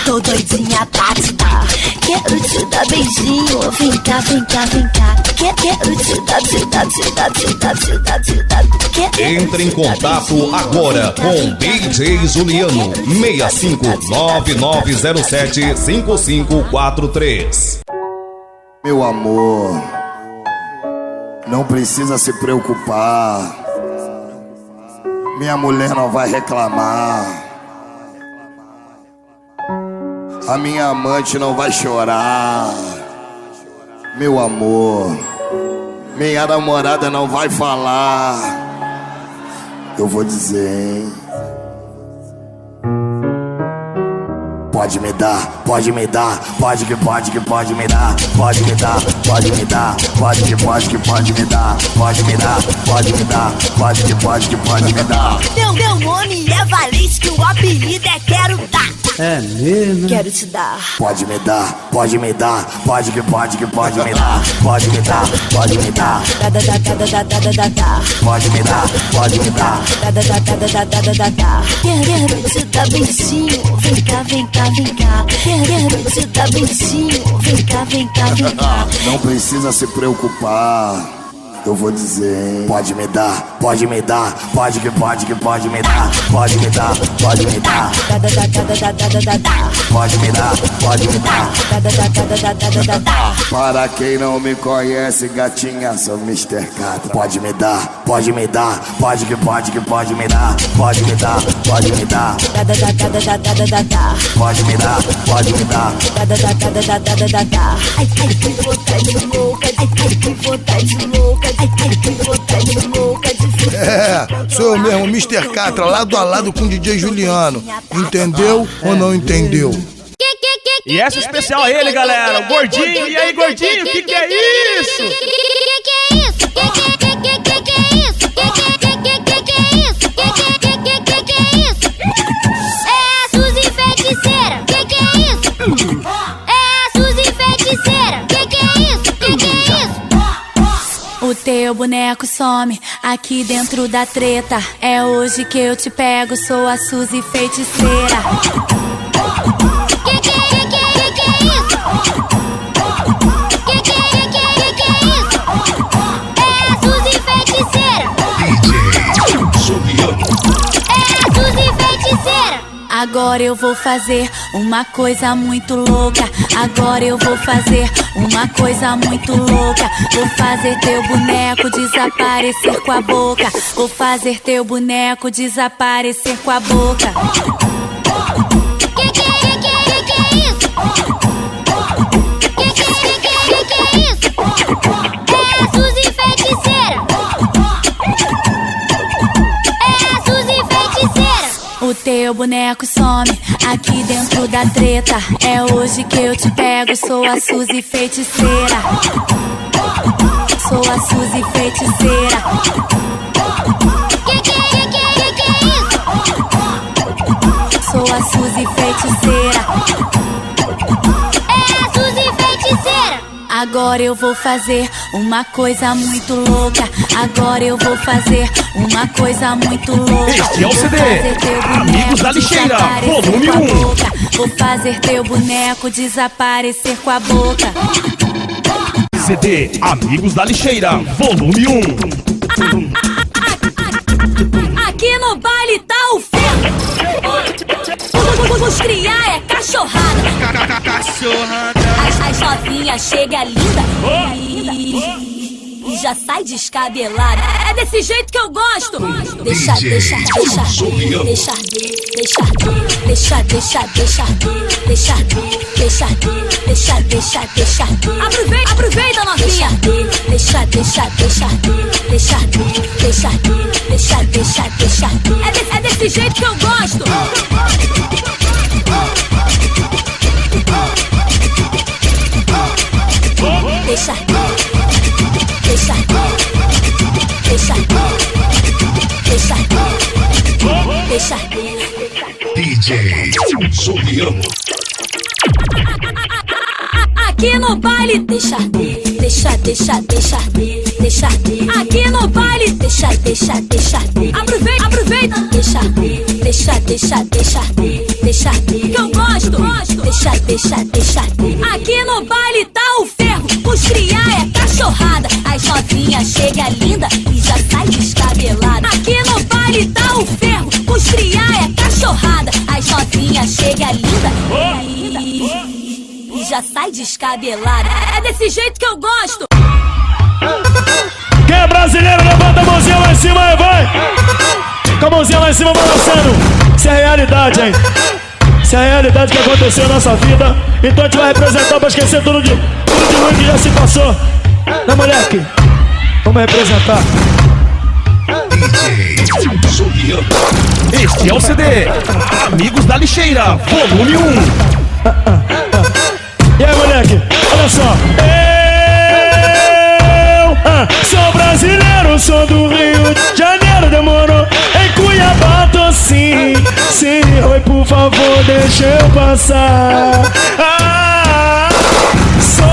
Tô doidinha pra te dar. Quero te dar beijinho. Vem cá, vem cá, vem cá. Quero te dar. Entre em contato agora com DJ Juliano 6599075543. Meu amor, não precisa se preocupar. Minha mulher não vai reclamar. A minha amante não vai chorar. Meu amor, minha namorada não vai falar. Eu vou dizer, hein? Pode me dar, pode me dar, pode que pode me dar, pode me dar, pode me dar, pode que pode me dar, pode me dar, pode me dar, pode que pode me dar. Meu nome é Valente, que o apelido é Quero Dar. É mesmo? Quero te dar. Pode me dar, pode me dar, pode que pode me dar, pode me dar, pode me dar, pode me dar, pode me dar. Quero te dar beijinho. Vem cá, vem cá, vem cá. Quero te dar beijinho. Vem cá, vem cá, vem cá. Não precisa se preocupar. Eu vou dizer, hein? Pode me dar, pode me dar, pode que pode me dar, pode me dar, pode me dar, pode me dar, pode me dar. Para quem não me conhece, gatinha, sou Mr. Catra. Pode me dar, pode me dar, pode que pode me dar, pode me dar, pode me dar, pode me dar, pode me dar. Ai, que vontade louca, ai, que vontade louca. Ai, que vontade louca, difícil. É, sou eu mesmo, Mr. Catra, lado a lado com o DJ Juliano. Entendeu ou não entendeu? E essa é especial a ele, galera, o Gordinho. E aí, Gordinho, que é isso? Que é isso? Que é isso? É a Suzy Feiticeira. Que é isso? É a Suzy Feiticeira. Que é isso? Que é isso? O teu boneco some aqui dentro da treta. É hoje que eu te pego, sou a Suzy Feiticeira. Que é isso? Que é isso? É a Suzy Feiticeira. DJ Juliano. É a Suzy Feiticeira. Agora eu vou fazer uma coisa muito louca. Agora eu vou fazer uma coisa muito louca. Vou fazer teu boneco desaparecer com a boca. Vou fazer teu boneco desaparecer com a boca. Que é isso? Que é isso? É a Suzy Feiticeira. É a Suzy Feiticeira. O teu boneco some aqui dentro da treta. É hoje que eu te pego, sou a Suzy Feiticeira. Sou a Suzy Feiticeira. Que é isso? Sou a Suzy Feiticeira. É a Suzy Feiticeira. Agora eu vou fazer uma coisa muito louca. Agora eu vou fazer uma coisa muito louca. Este é o CD Amigos da Lixeira, volume 1. Vou fazer teu boneco desaparecer com a boca. CD Amigos da Lixeira, volume 1. Aqui no baile tá o ferro. Os criar é cachorrada. Cachorrada. novinhas chega linda e já sai descabelada. É desse jeito que eu gosto. Deixa aproveita novinha. É desse jeito que eu gosto. Deixa. DJ Juliano. Aqui no baile, deixa. Aqui no baile, deixa. Aproveita. Deixa. Que eu gosto. Deixa. Aqui no baile tá o ferro, os criar é cachorrada. As novinhas chega linda e já sai descabelada. Aqui no baile tá o ferro, os criar é cachorrada. As novinhas chega linda e já sai descabelada. É desse jeito que eu gosto. Quem é brasileiro, levanta a mãozinha lá em cima e vai. Com a mãozinha lá em cima balançando. Isso é realidade, hein? Isso é a realidade que aconteceu na nossa vida. Então a gente vai representar pra esquecer tudo de ruim que já se passou. Né, moleque? Vamos representar. DJ Juliano. Este é o CD Amigos da Lixeira, volume 1. E aí, moleque? Olha só. Eu sou brasileiro, sou do Rio de Janeiro, demorou. Em Cuiabá tô sim. Oi, por favor, deixa eu passar. Sou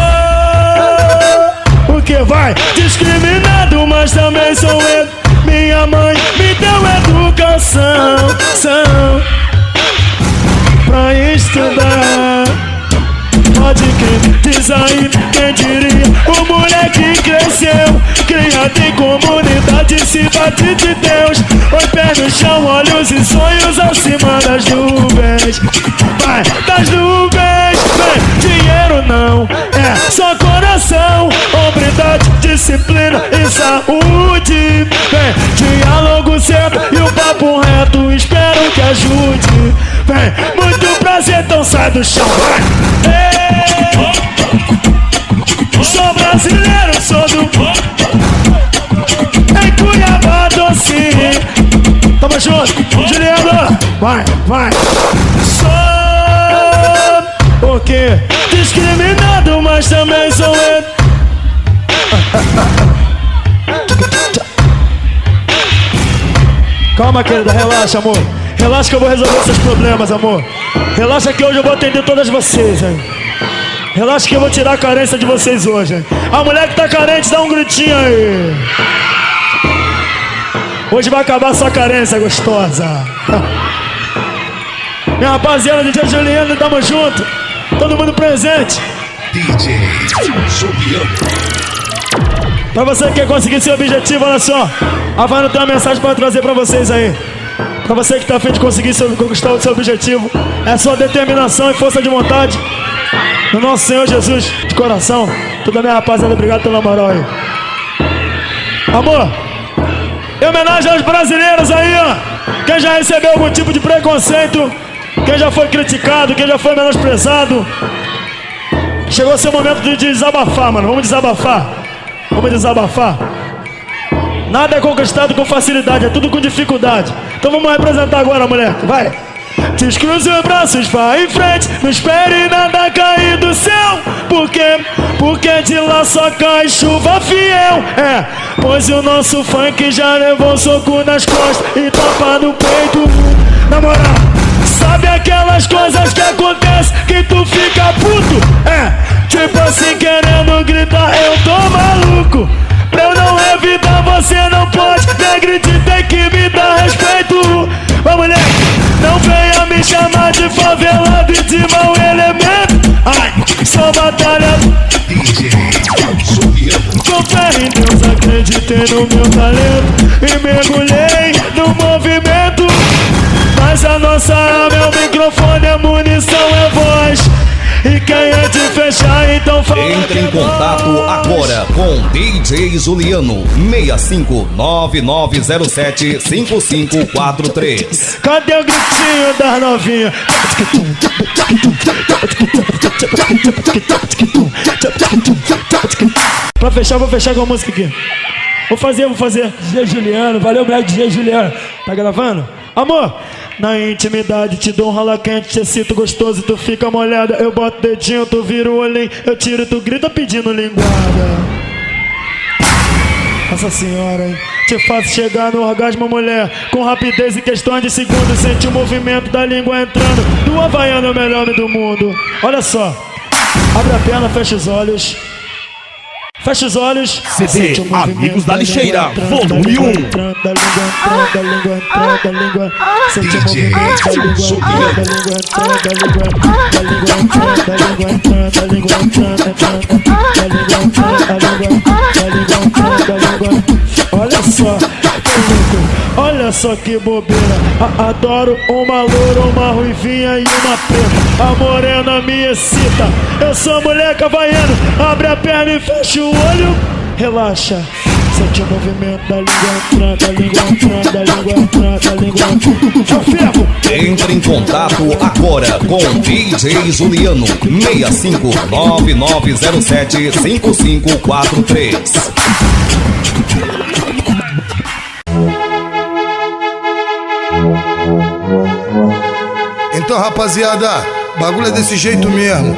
o que vai? Discriminado, mas também sou eu. Minha mãe me deu educação pra estudar. Pode crer, diz aí, quem diria? O moleque cresceu, criado em comunidade, cidade de Deus. Oi, pé no chão, olhos e sonhos acima das nuvens. Vai, das nuvens, vem, dinheiro não, é só coração. Hombridade, disciplina e saúde. Vem, diálogo certo e o papo reto, espero que ajude. Vem, muito prazer, então sai do chão, vai. Sou brasileiro, sou do em Cuiabá doce. Tamo junto, Juliano. Vai. Sou o quê? Discriminado, mas também sou eu. Calma, querida, relaxa, amor. Relaxa que eu vou resolver seus problemas, amor. Relaxa que hoje eu vou atender todas vocês, hein? Relaxa que eu vou tirar a carência de vocês hoje, hein? A mulher que tá carente, dá um gritinho aí. Hoje vai acabar sua carência, gostosa. Minha rapaziada, DJ Juliano, tamo junto. Todo mundo presente. DJ Juliano. Pra você que quer conseguir seu objetivo, olha só. A Havana tem uma mensagem pra trazer pra vocês aí. Pra você que tá a fim de conseguir conquistar o seu objetivo, é sua determinação e força de vontade no nosso Senhor Jesus, de coração. Toda a minha rapaziada, obrigado pela moral aí. Amor, em homenagem aos brasileiros aí, ó. Quem já recebeu algum tipo de preconceito, quem já foi criticado, quem já foi menosprezado, chegou o seu momento de desabafar, mano. Vamos desabafar. Nada é conquistado com facilidade, é tudo com dificuldade. Então vamos representar agora, moleque, vai. Descruze os braços, vai em frente, não espere nada cair do céu. Por quê? Porque de lá só cai chuva fiel. É, pois o nosso funk já levou soco nas costas e tapa no peito. Na moral, sabe aquelas coisas que acontecem que tu fica puto? É, tipo assim querendo gritar, eu tô maluco. Pra eu não evitar, você não pode me agredir, tem que me dar respeito. Ô moleque, não venha me chamar de favelado e de mau elemento. Ai, sou batalhador. Com fé em Deus, acreditei no meu talento e mergulhei no movimento. Mas a nossa arma é o microfone, a munição é voz. E quem é diferente fechar, então fala. Entre em contato agora com DJ Juliano 6599075543. Cadê o gritinho das novinhas? Pra fechar, vou fechar com a música aqui. Vou fazer. DJ Juliano, valeu, moleque, DJ Juliano. Tá gravando? Amor, na intimidade te dou um rala quente, te excito gostoso, tu fica molhada. Eu boto dedinho, tu vira o olhinho, eu tiro, tu grita pedindo linguada. Nossa senhora, hein? Te faço chegar no orgasmo, mulher, com rapidez em questões de segundos. Sente o movimento da língua entrando. Do Havaiano é o melhor nome do mundo. Olha só, abre a perna, fecha os olhos. Fecha os olhos. CD Amigos da Lixeira, volume 1. DJ Juliano. Olha só que bobeira. Adoro uma loura, uma ruivinha e uma preta. A morena me excita. Eu sou moleque havaiano. Abre a perna e fecha o olho. Relaxa. Sente o movimento da língua entrando, da língua entrando, da língua entrando, da língua entrando. É o ferro. Entre em contato agora com DJ Juliano 6599075543. Então, rapaziada, bagulho é desse jeito mesmo.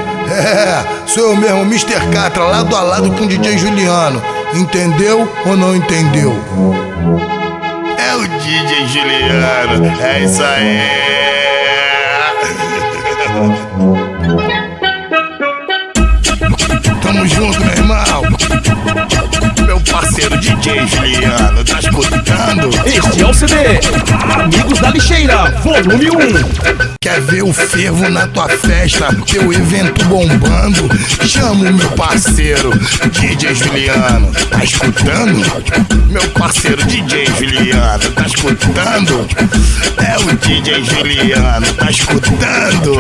Sou eu mesmo, Mr. Catra, lado a lado com o DJ Juliano. Entendeu ou não entendeu? É o DJ Juliano, é isso aí. Tamo junto, meu irmão. Meu parceiro DJ Juliano, tá escutando? Este é o CD Amigos da Lixeira, volume 1. Quer ver o fervo na tua festa, teu evento bombando? Chama o meu parceiro DJ Juliano, tá escutando? Meu parceiro DJ Juliano, tá escutando? É o DJ Juliano, tá escutando?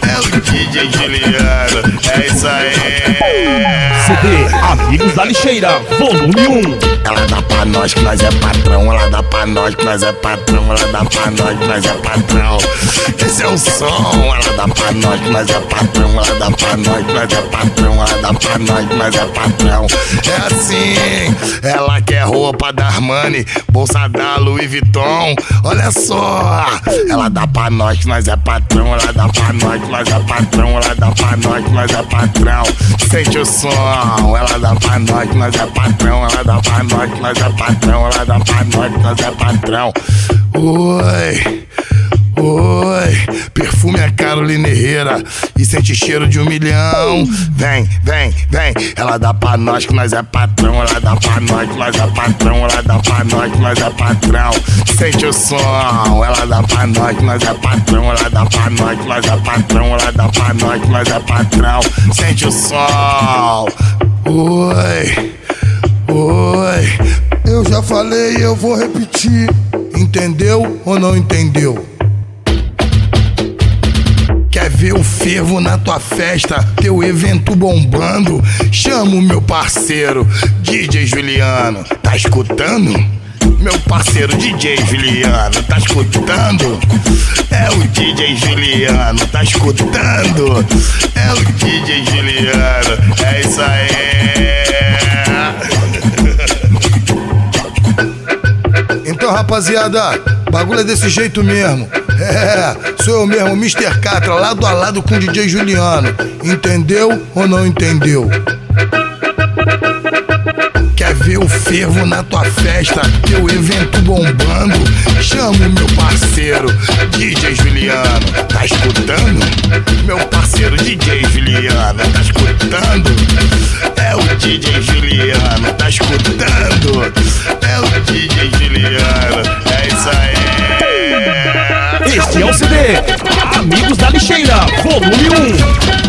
É o DJ Juliano, é isso aí. CD Amigos da Lixeira, volume 1. Ela dá pra nós que nós é patrão, ela dá pra nós que nós é patrão, ela dá pra nós que nós é patrão. Esse é o som, ela dá pra nós que nós é patrão, ela dá pra nós que nós é patrão, ela dá pra nós que nós é patrão. É assim, ela quer roupa da Armani, bolsa da Louis Vuitton. Olha só, ela dá pra nós que nós é patrão, ela dá pra nós que nós é patrão, ela dá pra nós que nós é patrão. Sente o som, ela dá pra nós que nós é patrão, ela dá pra nós que nós é patrão, ela dá pra nós que nós é patrão. Oi, oi, perfume é Carolina Herrera e sente cheiro de 1 milhão. Vem, vem, vem, ela dá pra nós que nós é patrão, ela dá pra nós que nós é patrão, ela dá pra nós que nós é patrão. Sente o som, ela dá pra nós que nós é patrão, ela dá pra nós que nós é patrão, ela dá pra nós que nós é patrão. Sente o som. Oi, oi, eu já falei e eu vou repetir. Entendeu ou não entendeu? Quer ver o fervo na tua festa, teu evento bombando? Chama o meu parceiro DJ Juliano, tá escutando? Meu parceiro DJ Juliano, tá escutando? É o DJ Juliano, tá escutando? É o DJ Juliano, é isso aí. Então, rapaziada, bagulho é desse jeito mesmo. Sou eu mesmo, Mr. Catra, lado a lado com o DJ Juliano. Entendeu ou não entendeu? Quer ver o fervo na tua festa, teu evento bombando? Chama o meu parceiro DJ Juliano, tá escutando? Meu parceiro DJ Juliano, tá escutando? É o DJ Juliano, tá escutando? É o DJ Juliano, é isso aí. Este é o CD Amigos da Lixeira, volume 1.